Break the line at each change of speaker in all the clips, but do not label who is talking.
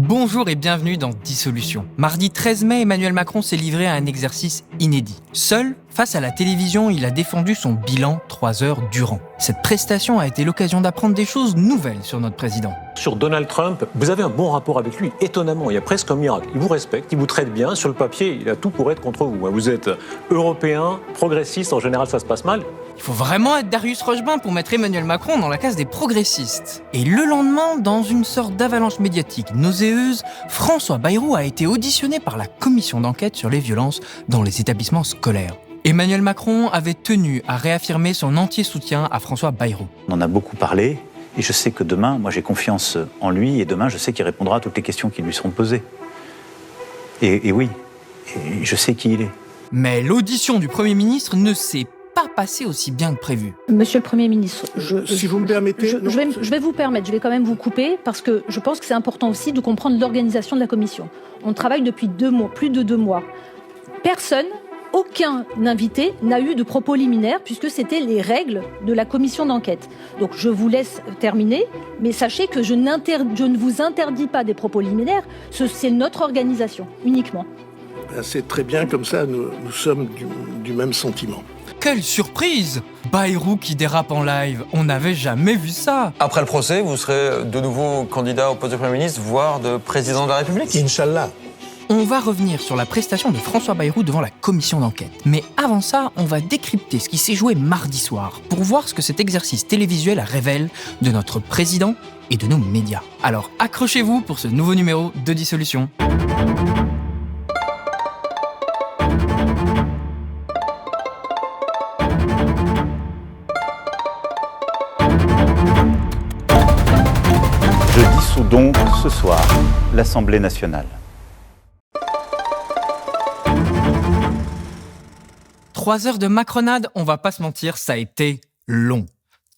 Bonjour et bienvenue dans Dissolution. Mardi 13 mai, Emmanuel Macron s'est livré à un exercice inédit. Seul, face à la télévision, il a défendu son bilan 3 heures durant. Cette prestation a été l'occasion d'apprendre des choses nouvelles sur notre président.
Sur Donald Trump, vous avez un bon rapport avec lui, étonnamment, il y a presque un miracle. Il vous respecte, il vous traite bien, sur le papier, il a tout pour être contre vous. Vous êtes européen, progressiste, en général ça se passe mal.
Il faut vraiment être Darius Rochebin pour mettre Emmanuel Macron dans la case des progressistes. Et le lendemain, dans une sorte d'avalanche médiatique nauséeuse, François Bayrou a été auditionné par la commission d'enquête sur les violences dans les établissements scolaires. Emmanuel Macron avait tenu à réaffirmer son entier soutien à François Bayrou.
On en a beaucoup parlé et je sais que demain, moi j'ai confiance en lui et demain je sais qu'il répondra à toutes les questions qui lui seront posées. Et oui, et je sais qui il est.
Mais l'audition du Premier ministre ne s'est pas passée aussi bien que prévu.
Monsieur le Premier ministre,
si vous me permettez...
je vais vous permettre, je vais quand même vous couper parce que je pense que c'est important aussi de comprendre l'organisation de la commission. On travaille depuis 2 mois, plus de 2 mois. Aucun invité n'a eu de propos liminaires puisque c'était les règles de la commission d'enquête. Donc je vous laisse terminer, mais sachez que je ne vous interdis pas des propos liminaires, c'est notre organisation, uniquement.
C'est très bien, comme ça nous sommes du même sentiment.
Quelle surprise! Bayrou qui dérape en live, on n'avait jamais vu ça!
Après le procès, vous serez de nouveau candidat au poste de Premier ministre, voire de président de la République.
Inch'Allah.
On va revenir sur la prestation de François Bayrou devant la commission d'enquête. Mais avant ça, on va décrypter ce qui s'est joué mardi soir pour voir ce que cet exercice télévisuel révèle de notre président et de nos médias. Alors accrochez-vous pour ce nouveau numéro de Dissolution.
Je dissous donc ce soir l'Assemblée nationale.
3 heures de macronade, on va pas se mentir, ça a été long.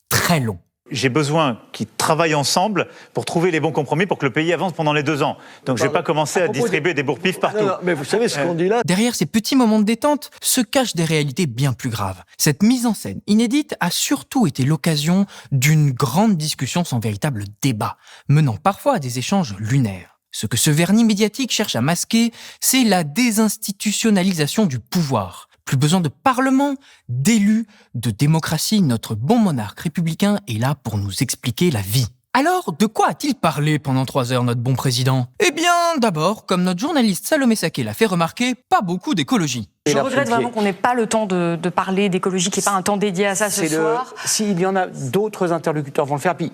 Très long.
J'ai besoin qu'ils travaillent ensemble pour trouver les bons compromis pour que le pays avance pendant les 2 ans. Donc je ne vais pas commencer à distribuer des bourre-pifs partout.
Non, mais vous savez ce qu'on dit là?
Derrière ces petits moments de détente se cachent des réalités bien plus graves. Cette mise en scène inédite a surtout été l'occasion d'une grande discussion sans véritable débat, menant parfois à des échanges lunaires. Ce que ce vernis médiatique cherche à masquer, c'est la désinstitutionnalisation du pouvoir. Plus besoin de parlement, d'élus, de démocratie, notre bon monarque républicain est là pour nous expliquer la vie. Alors, de quoi a-t-il parlé pendant 3 heures, notre bon président? Eh bien, d'abord, comme notre journaliste Salomé Saké l'a fait remarquer, pas beaucoup d'écologie.
Je regrette vraiment qu'on n'ait pas le temps de parler d'écologie, qu'il n'y ait pas un temps dédié à ça ce soir.
S'il y en a, d'autres interlocuteurs vont le faire. Puis,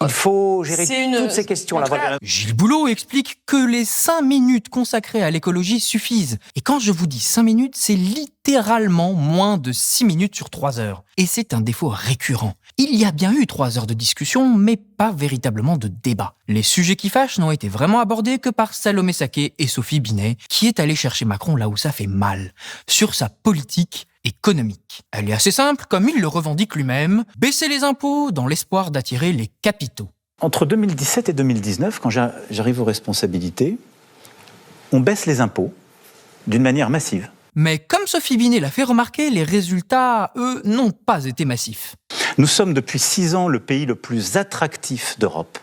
il faut gérer toutes ces questions-là.
Gilles Boulot explique que les 5 minutes consacrées à l'écologie suffisent. Et quand je vous dis 5 minutes, c'est littéralement moins de 6 minutes sur 3 heures. Et c'est un défaut récurrent. Il y a bien eu 3 heures de discussion, mais pas véritablement de débat. Les sujets qui fâchent n'ont été vraiment abordés que par Salomé Saké et Sophie Binet, qui est allée chercher Macron là où ça fait mal, sur sa politique économique. Elle est assez simple, comme il le revendique lui-même, baisser les impôts dans l'espoir d'attirer les capitaux.
Entre 2017 et 2019, quand j'arrive aux responsabilités, on baisse les impôts d'une manière massive.
Mais comme Sophie Binet l'a fait remarquer, les résultats, eux, n'ont pas été massifs.
Nous sommes depuis 6 ans le pays le plus attractif d'Europe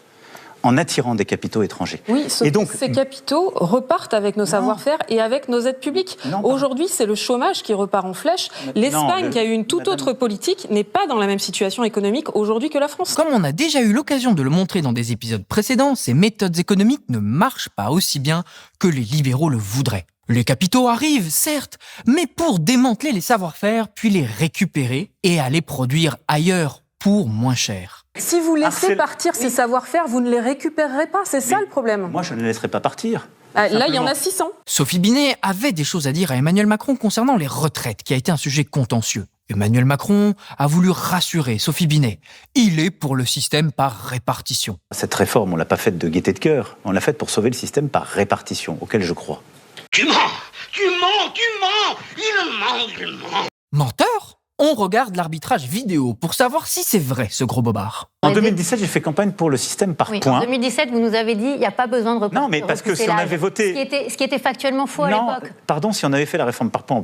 en attirant des capitaux étrangers.
Oui, et donc, ces capitaux repartent avec nos savoir-faire et avec nos aides publiques. Aujourd'hui, c'est le chômage qui repart en flèche. L'Espagne, qui a eu une toute autre politique, n'est pas dans la même situation économique aujourd'hui que la France.
Comme on a déjà eu l'occasion de le montrer dans des épisodes précédents, ces méthodes économiques ne marchent pas aussi bien que les libéraux le voudraient. Les capitaux arrivent, certes, mais pour démanteler les savoir-faire, puis les récupérer et aller produire ailleurs pour moins cher.
Si vous laissez partir ces savoir-faire, vous ne les récupérerez pas, c'est ça le problème.
Moi, je ne les laisserai pas partir.
Là, il y en a 600.
Sophie Binet avait des choses à dire à Emmanuel Macron concernant les retraites, qui a été un sujet contentieux. Emmanuel Macron a voulu rassurer Sophie Binet. Il est pour le système par répartition.
Cette réforme, on ne l'a pas faite de gaieté de cœur. On l'a faite pour sauver le système par répartition, auquel je crois.
Tu mens, il ment.
Menteur? On regarde l'arbitrage vidéo pour savoir si c'est vrai, ce gros bobard.
En 2017, j'ai fait campagne pour le système par points.
En 2017, vous nous avez dit il n'y a pas besoin de reporter.
Non, mais parce que si on avait voté...
Ce qui était factuellement faux à l'époque.
Pardon, si on avait fait la réforme par points,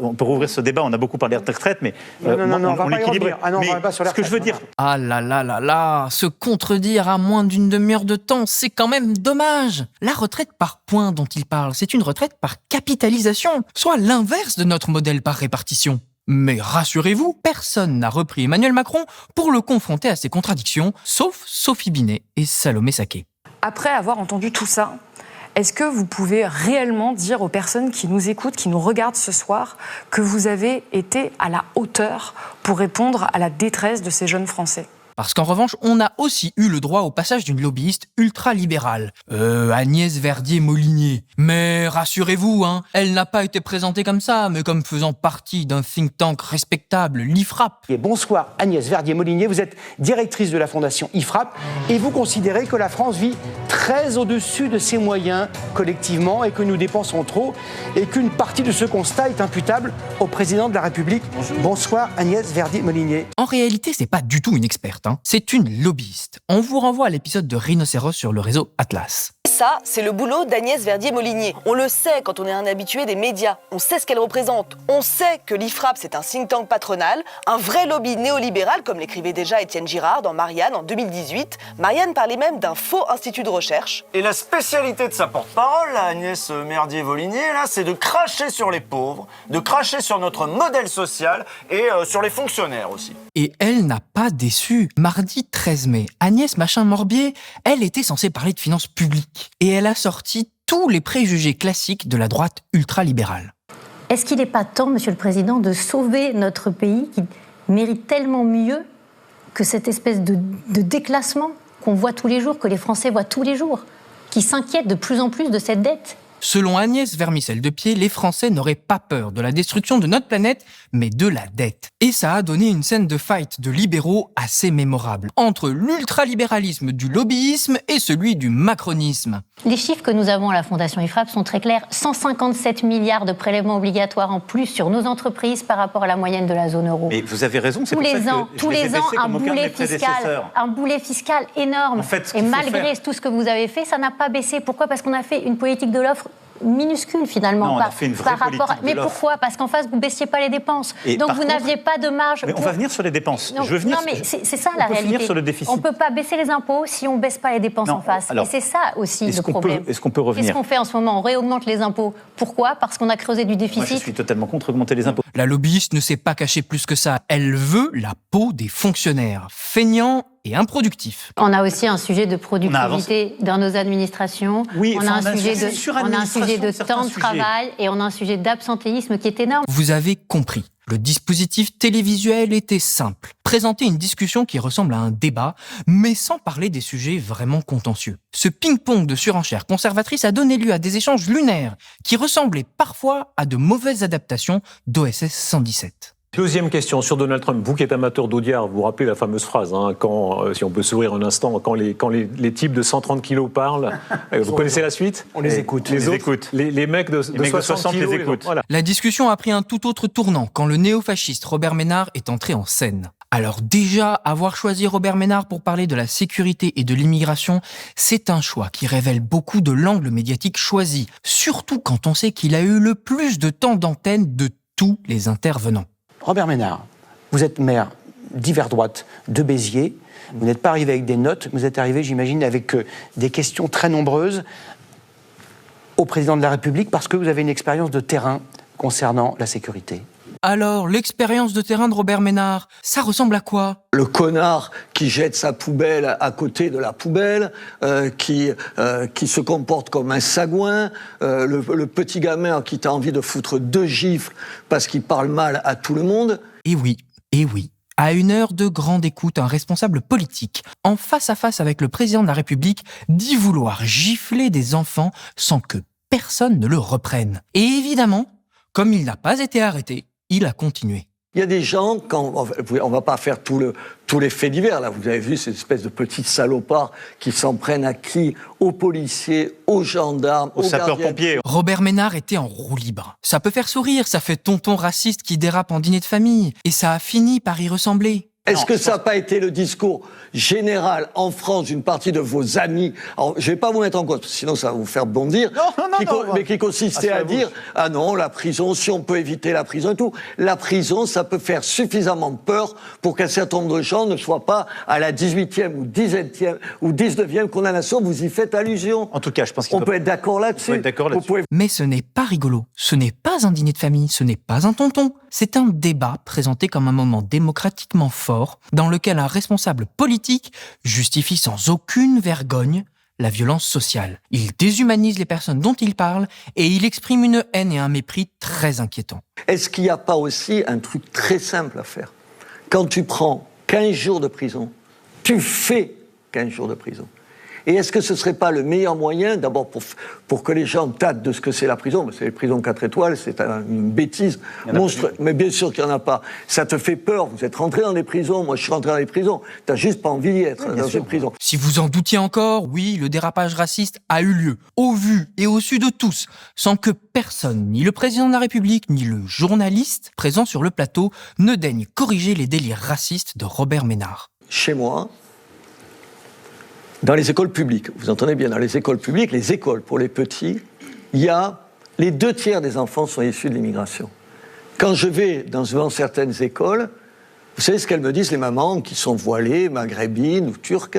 on peut rouvrir ce débat, on a beaucoup parlé de retraite, mais
on va
l'équilibre.
Ah non, on va pas sur la retraite.
Ce que je veux dire...
Ah là là là là, se contredire à moins d'une demi-heure de temps, c'est quand même dommage. La retraite par points dont il parle, c'est une retraite par capitalisation, soit l'inverse de notre modèle par répartition. Mais rassurez-vous, personne n'a repris Emmanuel Macron pour le confronter à ses contradictions, sauf Sophie Binet et Salomé Saké.
Après avoir entendu tout ça, est-ce que vous pouvez réellement dire aux personnes qui nous écoutent, qui nous regardent ce soir, que vous avez été à la hauteur pour répondre à la détresse de ces jeunes Français ?
Parce qu'en revanche, on a aussi eu le droit au passage d'une lobbyiste ultra-libérale, Agnès Verdier-Molinier. Mais rassurez-vous, elle n'a pas été présentée comme ça, mais comme faisant partie d'un think tank respectable, l'IFRAP.
Et bonsoir Agnès Verdier-Molinier, vous êtes directrice de la fondation IFRAP et vous considérez que la France vit très au-dessus de ses moyens collectivement et que nous dépensons trop et qu'une partie de ce constat est imputable au président de la République. Bonsoir Agnès Verdier-Molinier.
En réalité, c'est pas du tout une experte. C'est une lobbyiste. On vous renvoie à l'épisode de Rhinocéros sur le réseau Atlas.
Ça, c'est le boulot d'Agnès Verdier-Molinier. On le sait quand on est un habitué des médias. On sait ce qu'elle représente. On sait que l'IFRAP, c'est un think tank patronal, un vrai lobby néolibéral, comme l'écrivait déjà Étienne Girard dans Marianne en 2018. Marianne parlait même d'un faux institut de recherche.
Et la spécialité de sa porte-parole, Agnès Verdier-Molinier, là, c'est de cracher sur les pauvres, de cracher sur notre modèle social et sur les fonctionnaires aussi.
Et elle n'a pas déçu. Mardi 13 mai, Agnès Machin-Morbier, elle était censée parler de finances publiques. Et elle a sorti tous les préjugés classiques de la droite ultralibérale.
Est-ce qu'il n'est pas temps, Monsieur le Président, de sauver notre pays qui mérite tellement mieux que cette espèce de déclassement qu'on voit tous les jours, que les Français voient tous les jours, qui s'inquiètent de plus en plus de cette dette ?
Selon Agnès Vermicelle-Depied, les Français n'auraient pas peur de la destruction de notre planète, mais de la dette. Et ça a donné une scène de fight de libéraux assez mémorable, entre l'ultralibéralisme du lobbyisme et celui du macronisme.
Les chiffres que nous avons à la Fondation IFRAP sont très clairs. 157 milliards de prélèvements obligatoires en plus sur nos entreprises par rapport à la moyenne de la zone euro.
Mais vous avez raison, c'est
tous
pour
les
ça
ans,
que
tous les ans, un boulet fiscal énorme.
En fait,
et malgré tout ce que vous avez fait, ça n'a pas baissé. Pourquoi ? Parce qu'on a fait une politique de l'offre minuscule finalement.
Non, on a fait une vraie politique de
Mais
l'offre.
Pourquoi ? Parce qu'en face, vous ne baissiez pas les dépenses.
Et
donc vous n'aviez pas de marge.
Mais on va venir sur les dépenses.
Non,
je veux venir
non mais c'est ça la réalité.
Finir sur le déficit.
On ne peut pas baisser les impôts si on ne baisse pas les dépenses en face.
Alors,
et c'est ça aussi le problème.
Est-ce qu'on peut revenir ?
Qu'est-ce qu'on fait en ce moment ? On réaugmente les impôts. Pourquoi ? Parce qu'on a creusé du déficit.
Moi, je suis totalement contre augmenter les impôts.
La lobbyiste ne s'est pas cachée plus que ça. Elle veut la peau des fonctionnaires, feignants et improductifs.
On a aussi un sujet de productivité dans nos administrations.
Oui,
on a un sujet de temps de travail et on a un sujet d'absentéisme qui est énorme.
Vous avez compris. Le dispositif télévisuel était simple. Présenter une discussion qui ressemble à un débat, mais sans parler des sujets vraiment contentieux. Ce ping-pong de surenchère conservatrice a donné lieu à des échanges lunaires qui ressemblaient parfois à de mauvaises adaptations d'OSS 117.
Deuxième question sur Donald Trump. Vous qui êtes amateur d'Audiard, vous vous rappelez la fameuse phrase, quand, si on peut sourire un instant, quand les types de 130 kilos parlent, vous connaissez la suite ?
On les écoute.
Les mecs de 60 kilos,
les écoutent.
Voilà.
La discussion a pris un tout autre tournant quand le néofasciste Robert Ménard est entré en scène. Alors déjà, avoir choisi Robert Ménard pour parler de la sécurité et de l'immigration, c'est un choix qui révèle beaucoup de l'angle médiatique choisi, surtout quand on sait qu'il a eu le plus de temps d'antenne de tous les intervenants.
Robert Ménard, vous êtes maire d'hiver droite de Béziers. Vous n'êtes pas arrivé avec des notes, vous êtes arrivé, j'imagine, avec des questions très nombreuses au président de la République parce que vous avez une expérience de terrain concernant la sécurité.
Alors, l'expérience de terrain de Robert Ménard, ça ressemble à quoi ?
Le connard qui jette sa poubelle à côté de la poubelle, qui se comporte comme un sagouin, le petit gamin qui t'a envie de foutre 2 gifles parce qu'il parle mal à tout le monde.
Et oui. À une heure de grande écoute, un responsable politique, en face à face avec le président de la République, dit vouloir gifler des enfants sans que personne ne le reprenne. Et évidemment, comme il n'a pas été arrêté, il a continué.
Il y a des gens, on ne va pas faire tous les faits divers, là, vous avez vu cette espèce de petits salopards qui s'en prennent à qui? Aux policiers, aux gendarmes, aux sapeurs-pompiers.
Robert Ménard était en roue libre. Ça peut faire sourire, ça fait tonton raciste qui dérape en dîner de famille. Et ça a fini par y ressembler.
Est-ce que ça n'a pas été le discours général en France d'une partie de vos amis? Alors, je ne vais pas vous mettre en cause, sinon ça va vous faire bondir. Mais qui consistait à dire « Ah non, la prison, si on peut éviter la prison et tout. » La prison, ça peut faire suffisamment peur pour qu'un certain nombre de gens ne soient pas à la 18e ou 17e ou 19e condamnation. Vous y faites allusion.
En tout cas, je pense
qu'on peut être d'accord là-dessus.
Mais ce n'est pas rigolo. Ce n'est pas un dîner de famille. Ce n'est pas un tonton. C'est un débat présenté comme un moment démocratiquement fort dans lequel un responsable politique justifie sans aucune vergogne la violence sociale. Il déshumanise les personnes dont il parle et il exprime une haine et un mépris très inquiétants.
Est-ce qu'il n'y a pas aussi un truc très simple à faire? Quand tu prends 15 jours de prison, tu fais 15 jours de prison. Et est-ce que ce ne serait pas le meilleur moyen, d'abord pour que les gens tâtent de ce que c'est la prison, parce que les prisons 4 étoiles, c'est une bêtise monstrueuse, mais bien sûr qu'il n'y en a pas. Ça te fait peur, vous êtes rentré dans les prisons, moi je suis rentré dans les prisons, tu n'as juste pas envie d'y être dans une prison.
Si vous en doutiez encore, oui, le dérapage raciste a eu lieu, au vu et au su de tous, sans que personne, ni le président de la République, ni le journaliste présent sur le plateau, ne daigne corriger les délires racistes de Robert Ménard.
Chez moi, dans les écoles publiques, vous entendez bien, dans les écoles publiques, les écoles pour les petits, il y a les 2/3 des enfants sont issus de l'immigration. Quand je vais dans certaines écoles, vous savez ce qu'elles me disent, les mamans qui sont voilées, maghrébines ou turques,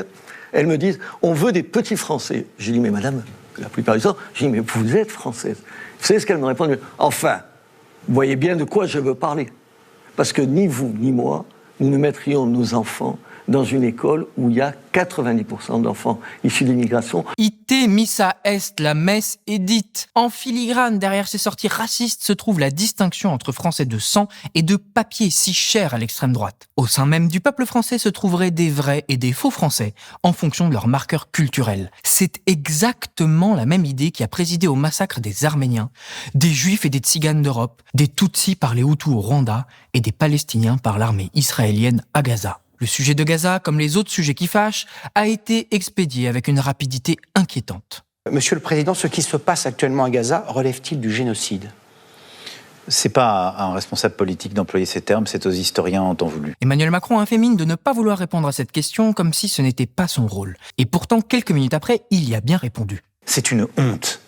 elles me disent « on veut des petits Français ». J'ai dit « mais madame, la plupart du temps, j'ai dit « mais vous êtes française ». Vous savez ce qu'elles me répondent? « Enfin, vous voyez bien de quoi je veux parler. Parce que ni vous ni moi, nous ne mettrions nos enfants dans une école où il y a 90% d'enfants issus de l'immigration.
Ite missa est, la messe est dite. En filigrane, derrière ces sorties racistes, se trouve la distinction entre Français de sang et de papier si cher à l'extrême droite. Au sein même du peuple français se trouveraient des vrais et des faux Français, en fonction de leurs marqueurs culturels. C'est exactement la même idée qui a présidé au massacre des Arméniens, des Juifs et des Tziganes d'Europe, des Tutsis par les Hutus au Rwanda et des Palestiniens par l'armée israélienne à Gaza. Le sujet de Gaza, comme les autres sujets qui fâchent, a été expédié avec une rapidité inquiétante.
Monsieur le Président, ce qui se passe actuellement à Gaza relève-t-il du génocide?
C'est pas à un responsable politique d'employer ces termes, c'est aux historiens en temps voulu.
Emmanuel Macron a fait mine de ne pas vouloir répondre à cette question comme si ce n'était pas son rôle. Et pourtant, quelques minutes après, il y a bien répondu.
C'est une honte.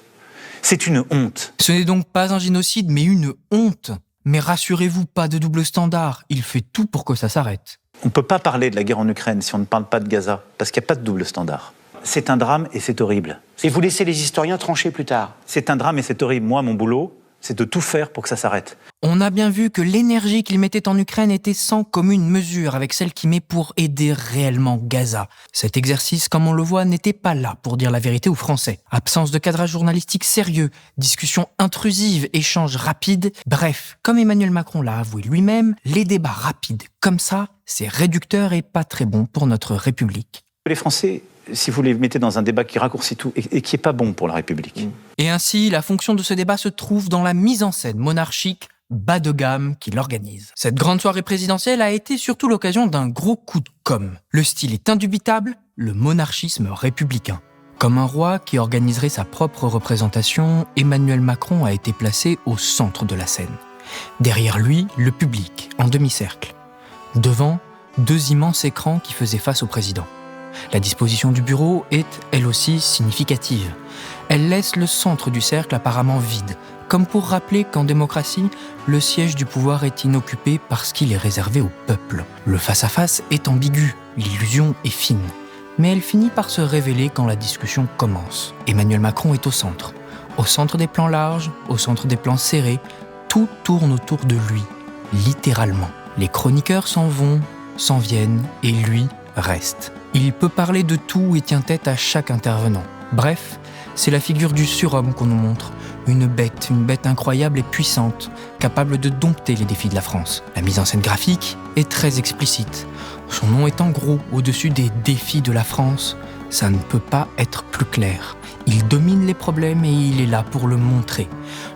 C'est une honte.
Ce n'est donc pas un génocide, mais une honte. Mais rassurez-vous, pas de double standard. Il fait tout pour que ça s'arrête.
On ne peut pas parler de la guerre en Ukraine si on ne parle pas de Gaza, parce qu'il n'y a pas de double standard. C'est un drame et c'est horrible.
Et vous laissez les historiens trancher plus tard?
C'est un drame et c'est horrible. Moi, mon boulot, c'est de tout faire pour que ça s'arrête.
On a bien vu que l'énergie qu'il mettait en Ukraine était sans commune mesure avec celle qu'il met pour aider réellement Gaza. Cet exercice, comme on le voit, n'était pas là pour dire la vérité aux Français. Absence de cadrage journalistique sérieux, discussions intrusives, échanges rapides. Bref, comme Emmanuel Macron l'a avoué lui-même, les débats rapides comme ça, c'est réducteur et pas très bon pour notre République.
Les Français, si vous les mettez dans un débat qui raccourcit tout et qui n'est pas bon pour la République.
Et ainsi, la fonction de ce débat se trouve dans la mise en scène monarchique bas de gamme qui l'organise. Cette grande soirée présidentielle a été surtout l'occasion d'un gros coup de com'. Le style est indubitable, le monarchisme républicain. Comme un roi qui organiserait sa propre représentation, Emmanuel Macron a été placé au centre de la scène. Derrière lui, le public, en demi-cercle. Devant, 2 immenses écrans qui faisaient face au président. La disposition du bureau est, elle aussi, significative. Elle laisse le centre du cercle apparemment vide, comme pour rappeler qu'en démocratie, le siège du pouvoir est inoccupé parce qu'il est réservé au peuple. Le face-à-face est ambigu, l'illusion est fine. Mais elle finit par se révéler quand la discussion commence. Emmanuel Macron est au centre des plans larges, au centre des plans serrés, tout tourne autour de lui, littéralement. Les chroniqueurs s'en vont, s'en viennent, et lui reste. Il peut parler de tout et tient tête à chaque intervenant. Bref, c'est la figure du surhomme qu'on nous montre. Une bête incroyable et puissante, capable de dompter les défis de la France. La mise en scène graphique est très explicite. Son nom est en gros au-dessus des défis de la France. Ça ne peut pas être plus clair. Il domine les problèmes et il est là pour le montrer.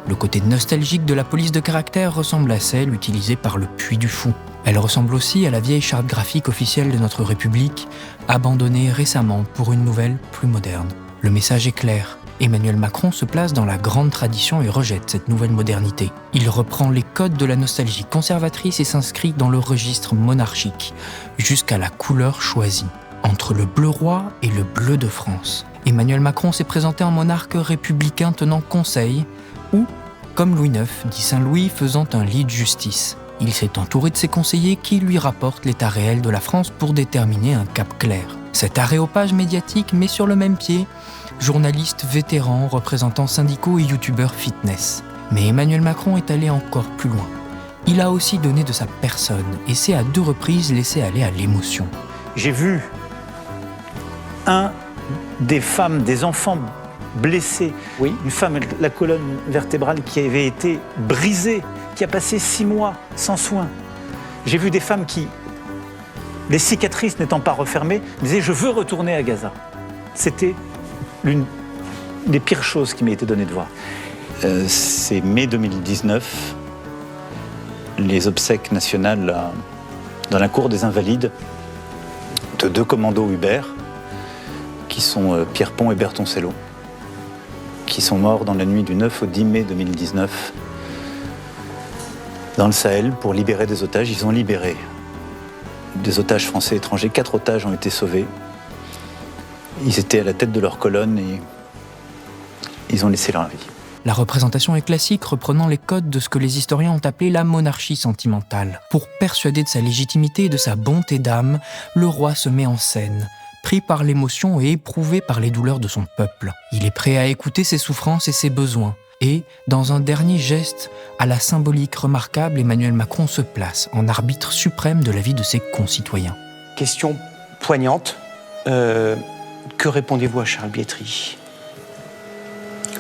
Le côté nostalgique de la police de caractère ressemble à celle utilisée par le Puy du Fou. Elle ressemble aussi à la vieille charte graphique officielle de notre République, abandonnée récemment pour une nouvelle plus moderne. Le message est clair. Emmanuel Macron se place dans la grande tradition et rejette cette nouvelle modernité. Il reprend les codes de la nostalgie conservatrice et s'inscrit dans le registre monarchique, jusqu'à la couleur choisie, entre le bleu roi et le bleu de France. Emmanuel Macron s'est présenté en monarque républicain tenant conseil, ou, comme Louis IX, dit Saint-Louis, faisant un lit de justice. Il s'est entouré de ses conseillers qui lui rapportent l'état réel de la France pour déterminer un cap clair. Cet aréopage médiatique met sur le même pied journalistes vétérans, représentants syndicaux et youtubeurs fitness. Mais Emmanuel Macron est allé encore plus loin. Il a aussi donné de sa personne et s'est à 2 reprises laissé aller à l'émotion.
J'ai vu des enfants blessés, une femme, la colonne vertébrale qui avait été brisée, qui a passé 6 mois sans soins. J'ai vu des femmes qui, les cicatrices n'étant pas refermées, disaient « je veux retourner à Gaza ». C'était l'une des pires choses qui m'a été donnée de voir. C'est mai 2019, les obsèques nationales dans la cour des Invalides de 2 commandos Hubert, qui sont Pierre Pont et Bertoncello, qui sont morts dans la nuit du 9 au 10 mai 2019 dans le Sahel pour libérer des otages. Ils ont libéré des otages français et étrangers. 4 otages ont été sauvés. Ils étaient à la tête de leur colonne et ils ont laissé leur vie.
La représentation est classique, reprenant les codes de ce que les historiens ont appelé la monarchie sentimentale. Pour persuader de sa légitimité et de sa bonté d'âme, le roi se met en scène, pris par l'émotion et éprouvé par les douleurs de son peuple. Il est prêt à écouter ses souffrances et ses besoins. Et, dans un dernier geste à la symbolique remarquable, Emmanuel Macron se place en arbitre suprême de la vie de ses concitoyens.
Question poignante. Que répondez-vous à Charles Bietri ?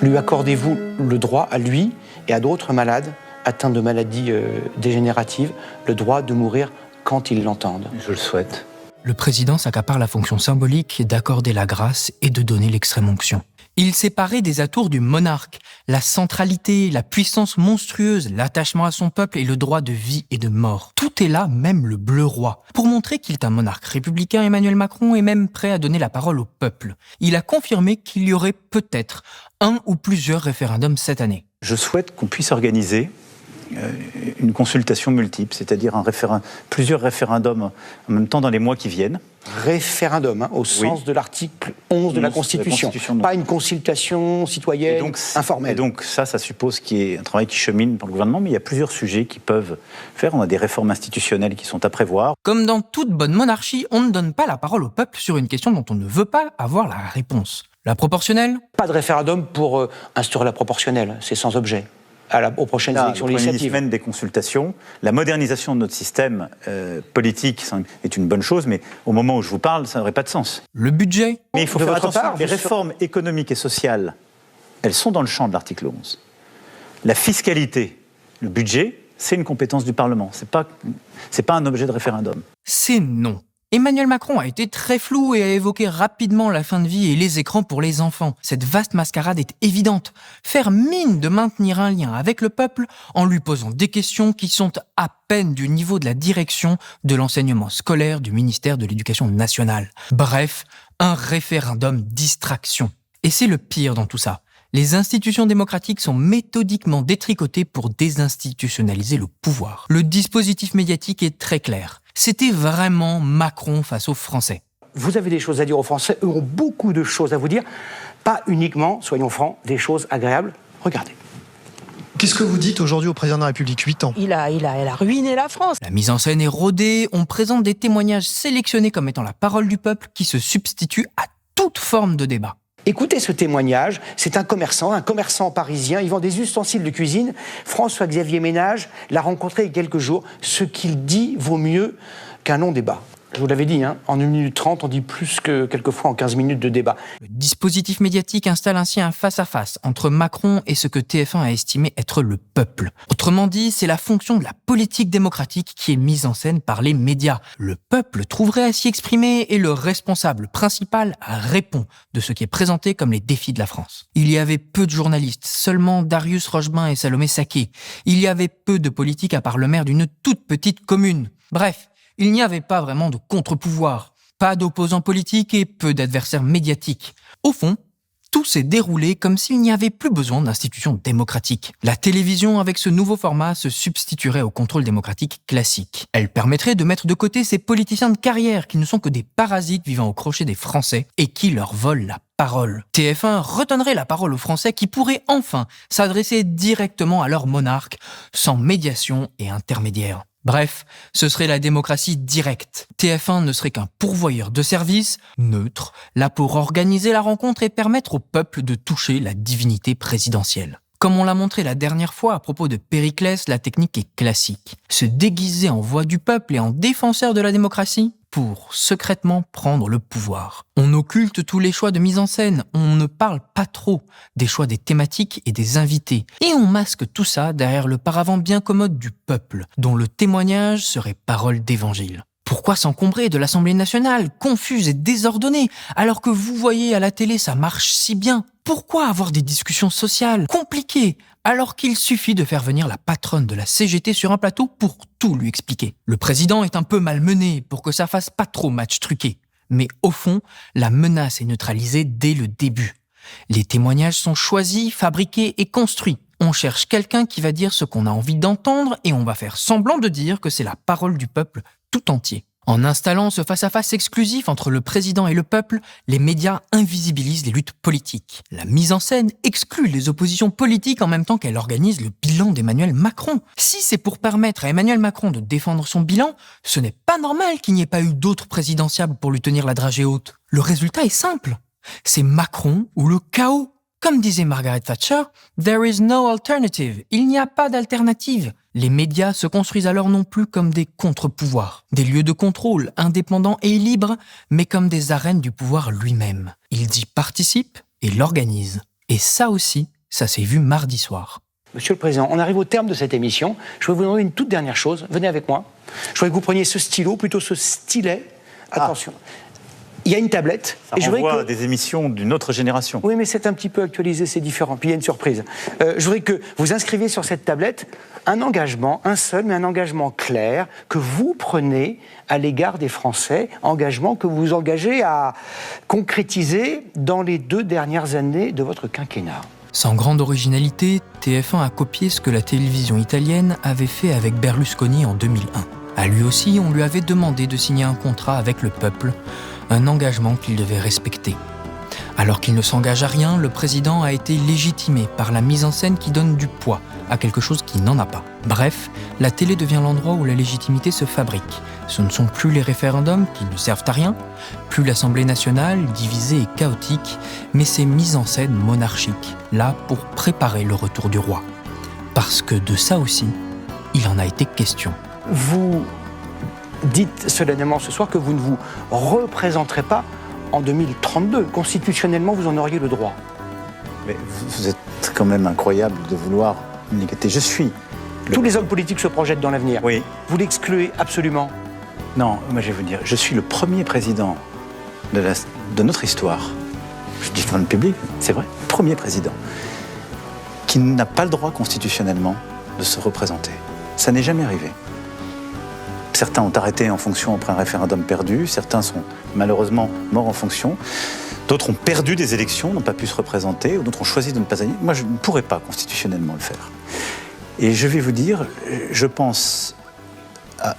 Lui accordez-vous le droit, à lui et à d'autres malades atteints de maladies dégénératives, le droit de mourir quand ils l'entendent ?
Je le souhaite.
Le président s'accapare la fonction symbolique d'accorder la grâce et de donner l'extrême-onction. Il s'est paré des atours du monarque, la centralité, la puissance monstrueuse, l'attachement à son peuple et le droit de vie et de mort. Tout est là, même le bleu roi. Pour montrer qu'il est un monarque républicain, Emmanuel Macron est même prêt à donner la parole au peuple. Il a confirmé qu'il y aurait peut-être 1 ou plusieurs référendums cette année.
Je souhaite qu'on puisse organiser une consultation multiple, c'est-à-dire plusieurs référendums en même temps dans les mois qui viennent.
Référendum, au sens de l'article 11 de la Constitution. Pas une consultation citoyenne informelle.
Et donc ça suppose qu'il y ait un travail qui chemine pour le gouvernement, mais il y a plusieurs sujets qui peuvent faire. On a des réformes institutionnelles qui sont à prévoir.
Comme dans toute bonne monarchie, on ne donne pas la parole au peuple sur une question dont on ne veut pas avoir la réponse. La proportionnelle ?
Pas de référendum pour instaurer la proportionnelle, c'est sans objet. Aux prochaines élections législatives.
Semaine des consultations. La modernisation de notre système politique est une bonne chose, mais au moment où je vous parle, ça n'aurait pas de sens.
Le budget ?
Mais il faut faire attention. Les réformes économiques et sociales, elles sont dans le champ de l'article 11. La fiscalité, le budget, c'est une compétence du Parlement. C'est pas un objet de référendum.
C'est non. Emmanuel Macron a été très flou et a évoqué rapidement la fin de vie et les écrans pour les enfants. Cette vaste mascarade est évidente. Faire mine de maintenir un lien avec le peuple en lui posant des questions qui sont à peine du niveau de la direction de l'enseignement scolaire du ministère de l'Éducation nationale. Bref, un référendum distraction. Et c'est le pire dans tout ça. Les institutions démocratiques sont méthodiquement détricotées pour désinstitutionnaliser le pouvoir. Le dispositif médiatique est très clair. C'était vraiment Macron face aux Français.
Vous avez des choses à dire aux Français, eux ont beaucoup de choses à vous dire. Pas uniquement, soyons francs, des choses agréables. Regardez.
Qu'est-ce que vous dites aujourd'hui au président de la République, 8 ans ?
Elle a ruiné la France.
La mise en scène est rodée, on présente des témoignages sélectionnés comme étant la parole du peuple qui se substitue à toute forme de débat.
Écoutez ce témoignage, c'est un commerçant parisien, il vend des ustensiles de cuisine. François-Xavier Ménage l'a rencontré il y a quelques jours. Ce qu'il dit vaut mieux qu'un long débat. Je vous l'avais dit, en 1 minute 30, on dit plus que quelquefois en 15 minutes de débat.
Le dispositif médiatique installe ainsi un face-à-face entre Macron et ce que TF1 a estimé être le peuple. Autrement dit, c'est la fonction de la politique démocratique qui est mise en scène par les médias. Le peuple trouverait à s'y exprimer et le responsable principal répond de ce qui est présenté comme les défis de la France. Il y avait peu de journalistes, seulement Darius Rochebain et Salomé Saké. Il y avait peu de politiques à part le maire d'une toute petite commune. Bref, il n'y avait pas vraiment de contre-pouvoir, pas d'opposants politiques et peu d'adversaires médiatiques. Au fond, tout s'est déroulé comme s'il n'y avait plus besoin d'institutions démocratiques. La télévision, avec ce nouveau format, se substituerait au contrôle démocratique classique. Elle permettrait de mettre de côté ces politiciens de carrière qui ne sont que des parasites vivant au crochet des Français et qui leur volent la parole. TF1 redonnerait la parole aux Français qui pourraient enfin s'adresser directement à leur monarque, sans médiation et intermédiaire. Bref, ce serait la démocratie directe. TF1 ne serait qu'un pourvoyeur de services, neutre, là pour organiser la rencontre et permettre au peuple de toucher la divinité présidentielle. Comme on l'a montré la dernière fois à propos de Périclès, la technique est classique. Se déguiser en voix du peuple et en défenseur de la démocratie pour secrètement prendre le pouvoir. On occulte tous les choix de mise en scène, on ne parle pas trop des choix des thématiques et des invités. Et on masque tout ça derrière le paravent bien commode du peuple, dont le témoignage serait parole d'évangile. Pourquoi s'encombrer de l'Assemblée nationale, confuse et désordonnée, alors que vous voyez à la télé ça marche si bien ? Pourquoi avoir des discussions sociales compliquées, alors qu'il suffit de faire venir la patronne de la CGT sur un plateau pour tout lui expliquer ? Le président est un peu malmené pour que ça fasse pas trop match truqué. Mais au fond, la menace est neutralisée dès le début. Les témoignages sont choisis, fabriqués et construits. On cherche quelqu'un qui va dire ce qu'on a envie d'entendre et on va faire semblant de dire que c'est la parole du peuple tout entier. En installant ce face-à-face exclusif entre le président et le peuple, les médias invisibilisent les luttes politiques. La mise en scène exclut les oppositions politiques en même temps qu'elle organise le bilan d'Emmanuel Macron. Si c'est pour permettre à Emmanuel Macron de défendre son bilan, ce n'est pas normal qu'il n'y ait pas eu d'autres présidentiables pour lui tenir la dragée haute. Le résultat est simple. C'est Macron ou le chaos. Comme disait Margaret Thatcher, « There is no alternative ». Il n'y a pas d'alternative. Les médias se construisent alors non plus comme des contre-pouvoirs, des lieux de contrôle indépendants et libres, mais comme des arènes du pouvoir lui-même. Ils y participent et l'organisent. Et ça aussi, ça s'est vu mardi soir.
Monsieur le Président, on arrive au terme de cette émission. Je vais vous demander une toute dernière chose. Venez avec moi. Je voudrais que vous preniez ce stylo, plutôt ce stylet. Attention. Il y a une tablette.
Ça renvoie à des émissions d'une autre génération.
Oui, mais c'est un petit peu actualisé, c'est différent. Puis il y a une surprise. Je voudrais que vous inscriviez sur cette tablette un engagement, un seul, mais un engagement clair que vous prenez à l'égard des Français, engagement que vous vous engagez à concrétiser dans les 2 dernières années de votre quinquennat.
Sans grande originalité, TF1 a copié ce que la télévision italienne avait fait avec Berlusconi en 2001. À lui aussi, on lui avait demandé de signer un contrat avec le peuple, un engagement qu'il devait respecter. Alors qu'il ne s'engage à rien, le président a été légitimé par la mise en scène qui donne du poids à quelque chose qui n'en a pas. Bref, la télé devient l'endroit où la légitimité se fabrique. Ce ne sont plus les référendums qui ne servent à rien, plus l'Assemblée nationale divisée et chaotique, mais ces mises en scène monarchiques, là pour préparer le retour du roi. Parce que de ça aussi, il en a été question.
Vous dites solennellement ce soir que vous ne vous représenterez pas en 2032. Constitutionnellement, vous en auriez le droit.
Mais vous êtes quand même incroyable de vouloir une égalité. Je suis...
Tous les hommes politiques se projettent dans l'avenir.
Oui.
Vous l'excluez absolument.
Non, moi je vais vous dire, je suis le premier président de notre histoire, je dis devant le public, c'est vrai, premier président, qui n'a pas le droit constitutionnellement de se représenter. Ça n'est jamais arrivé. Certains ont arrêté en fonction après un référendum perdu, certains sont malheureusement morts en fonction, d'autres ont perdu des élections, n'ont pas pu se représenter, ou d'autres ont choisi de ne pas aller. Moi, je ne pourrais pas constitutionnellement le faire. Et je vais vous dire, je pense à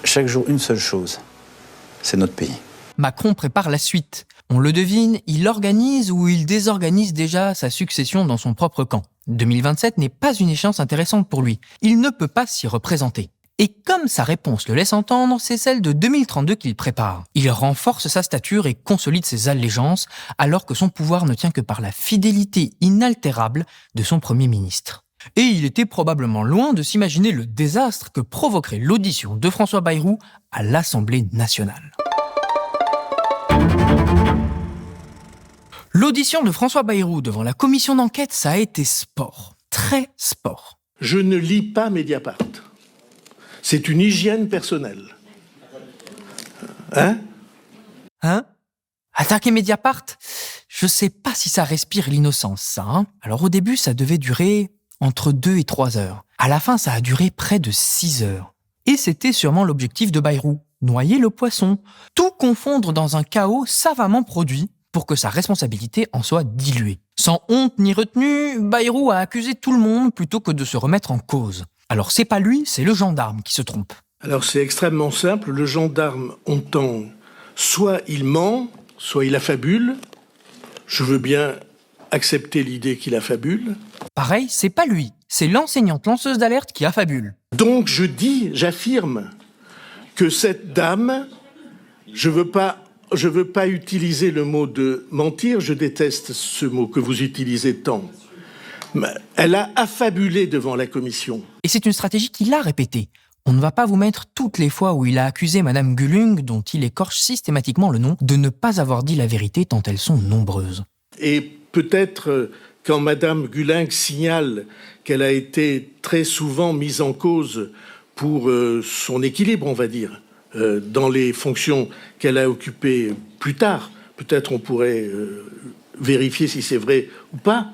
chaque jour une seule chose, c'est notre pays.
Macron prépare la suite. On le devine, il organise ou il désorganise déjà sa succession dans son propre camp. 2027 n'est pas une échéance intéressante pour lui. Il ne peut pas s'y représenter. Et comme sa réponse le laisse entendre, c'est celle de 2032 qu'il prépare. Il renforce sa stature et consolide ses allégeances, alors que son pouvoir ne tient que par la fidélité inaltérable de son Premier ministre. Et il était probablement loin de s'imaginer le désastre que provoquerait l'audition de François Bayrou à l'Assemblée nationale. L'audition de François Bayrou devant la commission d'enquête, ça a été sport. Très sport.
Je ne lis pas Mediapart. C'est une hygiène personnelle. Hein ?
Attaquer Mediapart ? Je sais pas si ça respire l'innocence, ça. Alors au début, ça devait durer entre 2 et 3 heures. À la fin, ça a duré près de 6 heures. Et c'était sûrement l'objectif de Bayrou, noyer le poisson, tout confondre dans un chaos savamment produit pour que sa responsabilité en soit diluée. Sans honte ni retenue, Bayrou a accusé tout le monde plutôt que de se remettre en cause. Alors c'est pas lui, c'est le gendarme qui se trompe.
Alors c'est extrêmement simple, le gendarme entend soit il ment, soit il affabule. Je veux bien accepter l'idée qu'il affabule.
Pareil, c'est pas lui, c'est l'enseignante lanceuse d'alerte qui affabule.
Donc j'affirme que cette dame, je veux pas utiliser le mot de mentir, je déteste ce mot que vous utilisez tant. Elle a affabulé devant la commission.
Et c'est une stratégie qu'il a répétée. On ne va pas vous mettre toutes les fois où il a accusé Madame Gulung, dont il écorche systématiquement le nom, de ne pas avoir dit la vérité tant elles sont nombreuses.
Et peut-être quand Madame Gulung signale qu'elle a été très souvent mise en cause pour son équilibre, on va dire, dans les fonctions qu'elle a occupées plus tard, peut-être on pourrait vérifier si c'est vrai ou pas,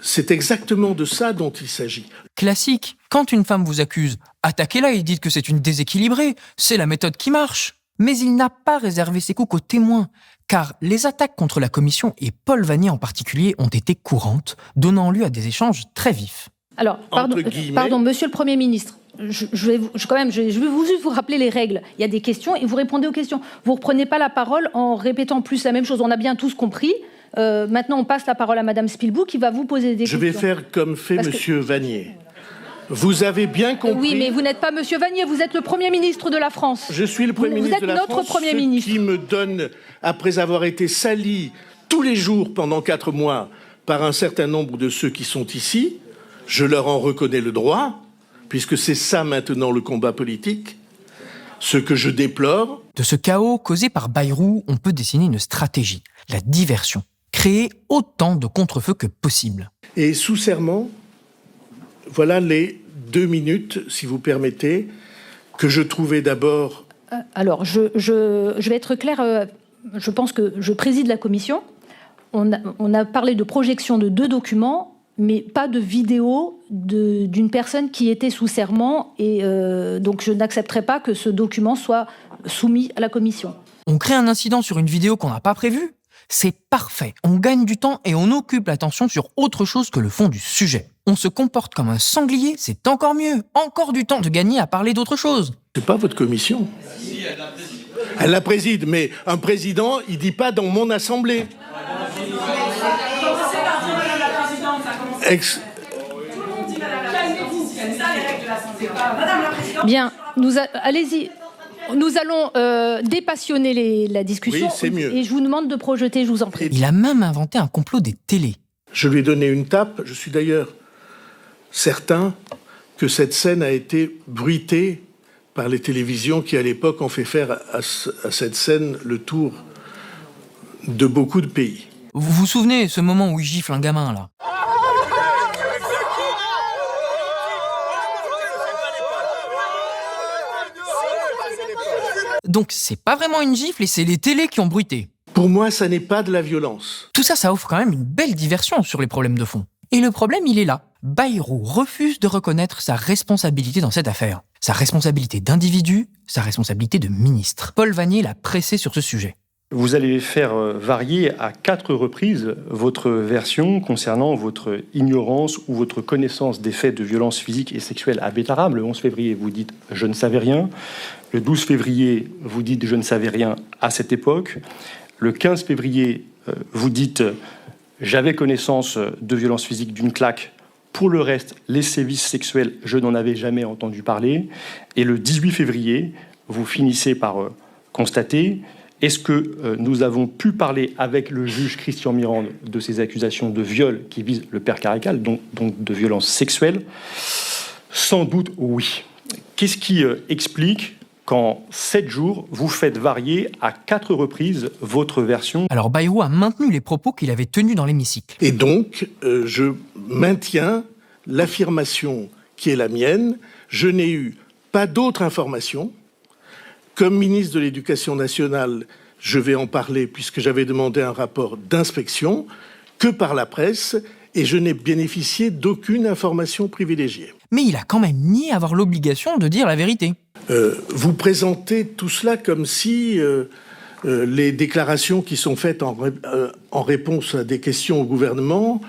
c'est exactement de ça dont il s'agit.
Classique, quand une femme vous accuse, attaquez-la et dites que c'est une déséquilibrée, c'est la méthode qui marche. Mais il n'a pas réservé ses coups aux témoins, car les attaques contre la commission et Paul Vannier en particulier ont été courantes, donnant lieu à des échanges très vifs.
Alors, pardon, Monsieur le Premier ministre, je vais vous rappeler les règles. Il y a des questions et vous répondez aux questions. Vous ne reprenez pas la parole en répétant plus la même chose. On a bien tous compris. Maintenant, on passe la parole à Madame Spilbou qui va vous poser des questions.
Je vais faire comme fait Monsieur Vannier. Vous avez bien compris.
Oui, mais vous n'êtes pas Monsieur Vannier, vous êtes le Premier ministre de la France.
Je suis le Premier ministre de la France.
Vous êtes notre Premier ministre.
Qui me donne, après avoir été sali tous les jours pendant 4 mois par un certain nombre de ceux qui sont ici, je leur en reconnais le droit, puisque c'est ça maintenant le combat politique. Ce que je déplore.
De ce chaos causé par Bayrou, on peut dessiner une stratégie, la diversion. Créer autant de contre-feux que possible.
Et sous serment, voilà les 2 minutes, si vous permettez, que je trouvais d'abord...
Alors, je vais être claire, je pense que je préside la commission. On a parlé de projection de 2 documents, mais pas de vidéo d'une personne qui était sous serment, et donc je n'accepterai pas que ce document soit soumis à la commission.
On crée un incident sur une vidéo qu'on n'a pas prévue ? C'est parfait, on gagne du temps et on occupe l'attention sur autre chose que le fond du sujet. On se comporte comme un sanglier, c'est encore mieux, encore du temps de gagner à parler d'autre chose.
C'est pas votre commission. Elle la préside, mais un président, il dit pas dans mon assemblée.
Bien, allez-y. Nous allons dépassionner la discussion.
Oui, c'est mieux.
Et je vous demande de projeter, je vous en prie.
Il a même inventé un complot des télés.
Je lui ai donné une tape. Je suis d'ailleurs certain que cette scène a été bruitée par les télévisions qui, à l'époque, ont fait faire à cette scène le tour de beaucoup de pays.
Vous vous souvenez, ce moment où il gifle un gamin, là ? Donc c'est pas vraiment une gifle et c'est les télés qui ont bruité.
Pour moi, ça n'est pas de la violence.
Tout ça offre quand même une belle diversion sur les problèmes de fond. Et le problème, il est là. Bayrou refuse de reconnaître sa responsabilité dans cette affaire. Sa responsabilité d'individu, sa responsabilité de ministre. Paul Vannier l'a pressé sur ce sujet.
Vous allez faire varier à 4 reprises votre version concernant votre ignorance ou votre connaissance des faits de violence physique et sexuelle à Bétarab. Le 11 février, vous dites « je ne savais rien ». Le 12 février, vous dites « je ne savais rien à cette époque ». Le 15 février, vous dites « j'avais connaissance de violence physique d'une claque ». Pour le reste, les sévices sexuels, je n'en avais jamais entendu parler. Et le 18 février, vous finissez par constater Est-ce que nous avons pu parler avec le juge Christian Mirande de ces accusations de viol qui visent le père Caracal, donc de violences sexuelles? Sans doute oui. Qu'est-ce qui explique qu'en 7 jours, vous faites varier à 4 reprises votre version?
Alors Bayrou a maintenu les propos qu'il avait tenus dans l'hémicycle.
Et donc, je maintiens l'affirmation qui est la mienne. Je n'ai eu pas d'autre information. Comme ministre de l'Éducation nationale, je vais en parler puisque j'avais demandé un rapport d'inspection, que par la presse, et je n'ai bénéficié d'aucune information privilégiée.
Mais il a quand même nié avoir l'obligation de dire la vérité.
Vous présentez tout cela comme si les déclarations qui sont faites en réponse à des questions au gouvernement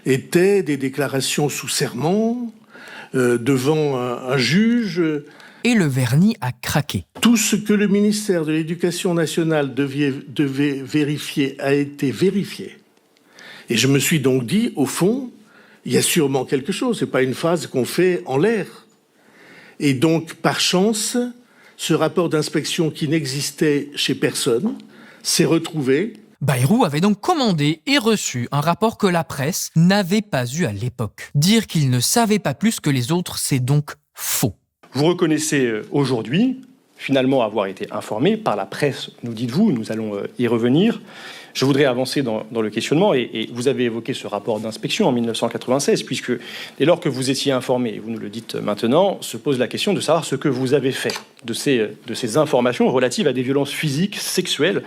étaient des déclarations sous serment, devant un juge.
Et le vernis a craqué.
Tout ce que le ministère de l'Éducation nationale devait vérifier a été vérifié. Et je me suis donc dit, au fond, il y a sûrement quelque chose. C'est pas une phrase qu'on fait en l'air. Et donc, par chance, ce rapport d'inspection qui n'existait chez personne s'est retrouvé.
Bayrou avait donc commandé et reçu un rapport que la presse n'avait pas eu à l'époque. Dire qu'il ne savait pas plus que les autres, c'est donc faux.
Vous reconnaissez aujourd'hui, finalement, avoir été informé par la presse, nous dites-vous, nous allons y revenir. Je voudrais avancer dans le questionnement, et vous avez évoqué ce rapport d'inspection en 1996, puisque dès lors que vous étiez informé, et vous nous le dites maintenant, se pose la question de savoir ce que vous avez fait de ces informations relatives à des violences physiques, sexuelles,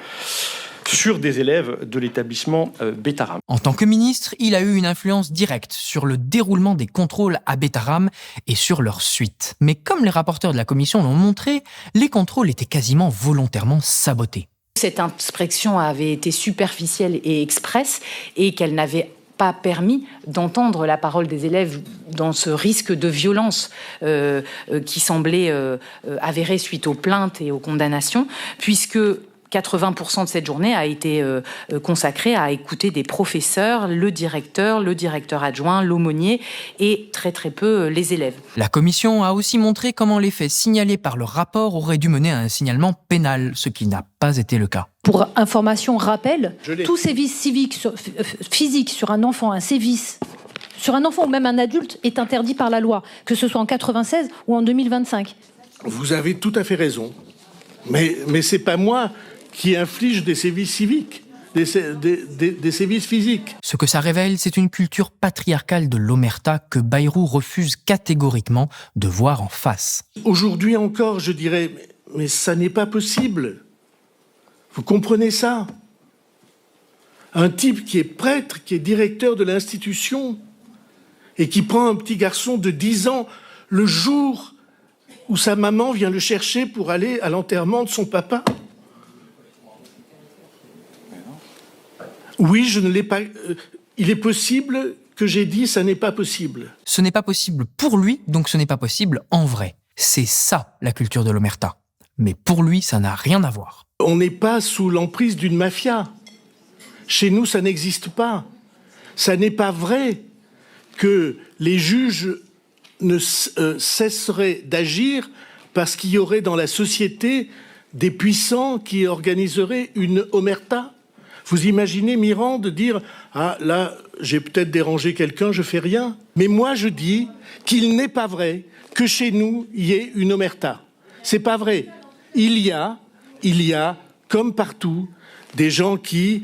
sur des élèves de l'établissement Betaram.
En tant que ministre, il a eu une influence directe sur le déroulement des contrôles à Betaram et sur leur suite. Mais comme les rapporteurs de la commission l'ont montré, les contrôles étaient quasiment volontairement sabotés.
Cette inspection avait été superficielle et expresse et qu'elle n'avait pas permis d'entendre la parole des élèves dans ce risque de violence qui semblait avéré suite aux plaintes et aux condamnations, puisque 80% de cette journée a été consacrée à écouter des professeurs, le directeur adjoint, l'aumônier et très très peu les élèves.
La commission a aussi montré comment les faits signalés par le rapport auraient dû mener à un signalement pénal, ce qui n'a pas été le cas.
Pour information, rappel, tout sévice physique sur un enfant, un sévice sur un enfant ou même un adulte est interdit par la loi, que ce soit en 96 ou en 2025.
Vous avez tout à fait raison. Mais c'est pas moi qui inflige des sévices civiques, des sévices physiques.
Ce que ça révèle, c'est une culture patriarcale de l'omerta que Bayrou refuse catégoriquement de voir en face.
Aujourd'hui encore, je dirais, mais ça n'est pas possible. Vous comprenez ça? Un type qui est prêtre, qui est directeur de l'institution, et qui prend un petit garçon de 10 ans le jour où sa maman vient le chercher pour aller à l'enterrement de son papa. Oui, je ne l'ai pas. Il est possible que j'ai dit ça n'est pas possible.
Ce n'est pas possible pour lui, donc ce n'est pas possible en vrai. C'est ça la culture de l'omerta. Mais pour lui, ça n'a rien à voir.
On n'est pas sous l'emprise d'une mafia. Chez nous, ça n'existe pas. Ça n'est pas vrai que les juges ne cesseraient d'agir parce qu'il y aurait dans la société des puissants qui organiseraient une omerta. Vous imaginez Mirande dire « Ah, là, j'ai peut-être dérangé quelqu'un, je fais rien ». Mais moi, je dis qu'il n'est pas vrai que chez nous, il y ait une omerta. C'est pas vrai. Il y a, comme partout, des gens qui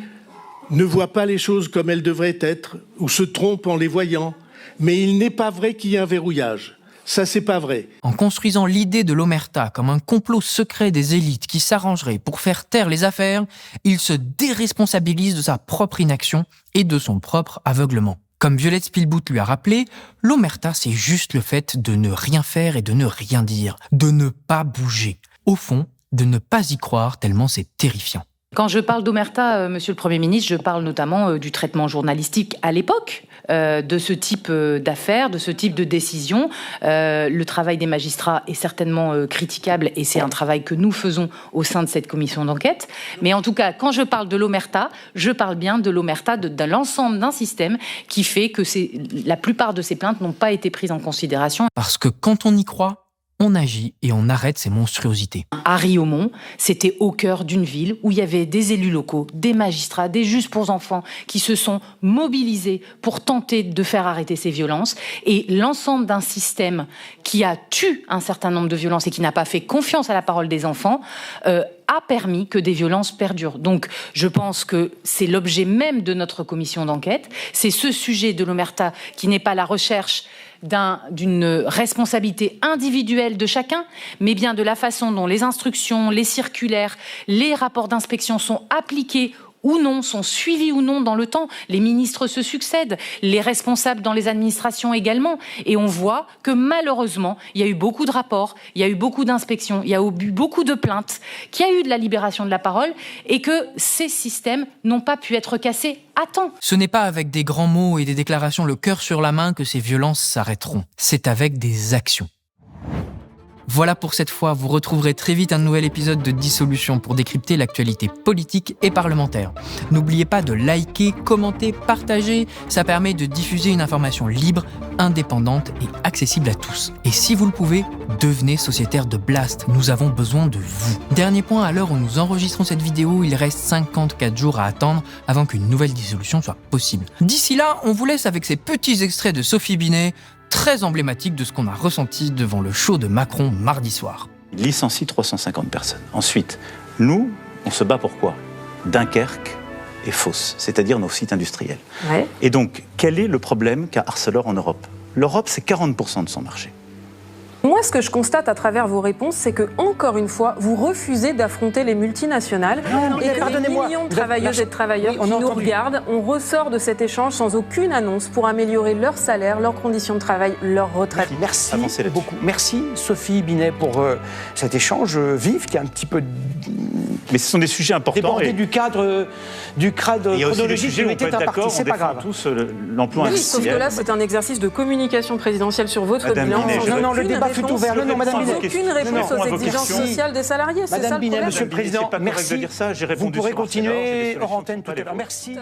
ne voient pas les choses comme elles devraient être ou se trompent en les voyant. Mais il n'est pas vrai qu'il y ait un verrouillage. Ça, c'est pas vrai.
En construisant l'idée de l'omerta comme un complot secret des élites qui s'arrangeraient pour faire taire les affaires, il se déresponsabilise de sa propre inaction et de son propre aveuglement. Comme Violette Spielbout lui a rappelé, l'omerta, c'est juste le fait de ne rien faire et de ne rien dire, de ne pas bouger. Au fond, de ne pas y croire tellement c'est terrifiant.
Quand je parle d'omerta, Monsieur le Premier ministre, je parle notamment du traitement journalistique à l'époque, de ce type d'affaires, de ce type de décisions. Le travail des magistrats est certainement critiquable et c'est un travail que nous faisons au sein de cette commission d'enquête. Mais en tout cas, quand je parle de l'omerta, je parle bien de l'omerta de l'ensemble d'un système qui fait que la plupart de ces plaintes n'ont pas été prises en considération.
Parce que quand on y croit, on agit et on arrête ces monstruosités.
À Riaumont, c'était au cœur d'une ville où il y avait des élus locaux, des magistrats, des juges pour enfants qui se sont mobilisés pour tenter de faire arrêter ces violences. Et l'ensemble d'un système qui a tué un certain nombre de violences et qui n'a pas fait confiance à la parole des enfants a permis que des violences perdurent. Donc, je pense que c'est l'objet même de notre commission d'enquête. C'est ce sujet de l'omerta qui n'est pas la recherche d'une responsabilité individuelle de chacun, mais bien de la façon dont les instructions, les circulaires, les rapports d'inspection sont appliqués ou non, sont suivis ou non dans le temps. Les ministres se succèdent, les responsables dans les administrations également. Et on voit que malheureusement, il y a eu beaucoup de rapports, il y a eu beaucoup d'inspections, il y a eu beaucoup de plaintes, qu'il y a eu de la libération de la parole et que ces systèmes n'ont pas pu être cassés à temps.
Ce n'est pas avec des grands mots et des déclarations le cœur sur la main que ces violences s'arrêteront. C'est avec des actions. Voilà pour cette fois, vous retrouverez très vite un nouvel épisode de Dissolution pour décrypter l'actualité politique et parlementaire. N'oubliez pas de liker, commenter, partager, ça permet de diffuser une information libre, indépendante et accessible à tous. Et si vous le pouvez, devenez sociétaire de Blast, nous avons besoin de vous. Dernier point, à l'heure où nous enregistrons cette vidéo, il reste 54 jours à attendre avant qu'une nouvelle dissolution soit possible. D'ici là, on vous laisse avec ces petits extraits de Sophie Binet, très emblématique de ce qu'on a ressenti devant le show de Macron mardi soir.
Il licencie 350 personnes. Ensuite, nous, on se bat pour quoi ? Dunkerque et Fos, c'est-à-dire nos sites industriels.
Ouais.
Et donc, quel est le problème qu'a Arcelor en Europe ? L'Europe, c'est 40% de son marché.
Moi, ce que je constate à travers vos réponses, c'est que, encore une fois, vous refusez d'affronter les multinationales et que les millions de travailleuses et de travailleurs qui nous regardent, on ressort de cet échange sans aucune annonce pour améliorer leur salaire, leurs conditions de travail, leur retraite.
Merci beaucoup. Merci Sophie Binet pour cet échange vif qui est un petit peu...
Mais ce sont des sujets importants.
Débordé du cadre chronologique qui était imparti, c'est pas grave.
Tous l'emploi
oui, sauf que là, c'est un exercice de communication présidentielle sur votre bilan.
Non, le débat fut ouvert. Non, Madame Binet.
Aucune réponse aux exigences sociales des salariés.
Madame Binet, Monsieur le Président,
merci.
Vous pourrez continuer hors antenne tout à l'heure. Merci.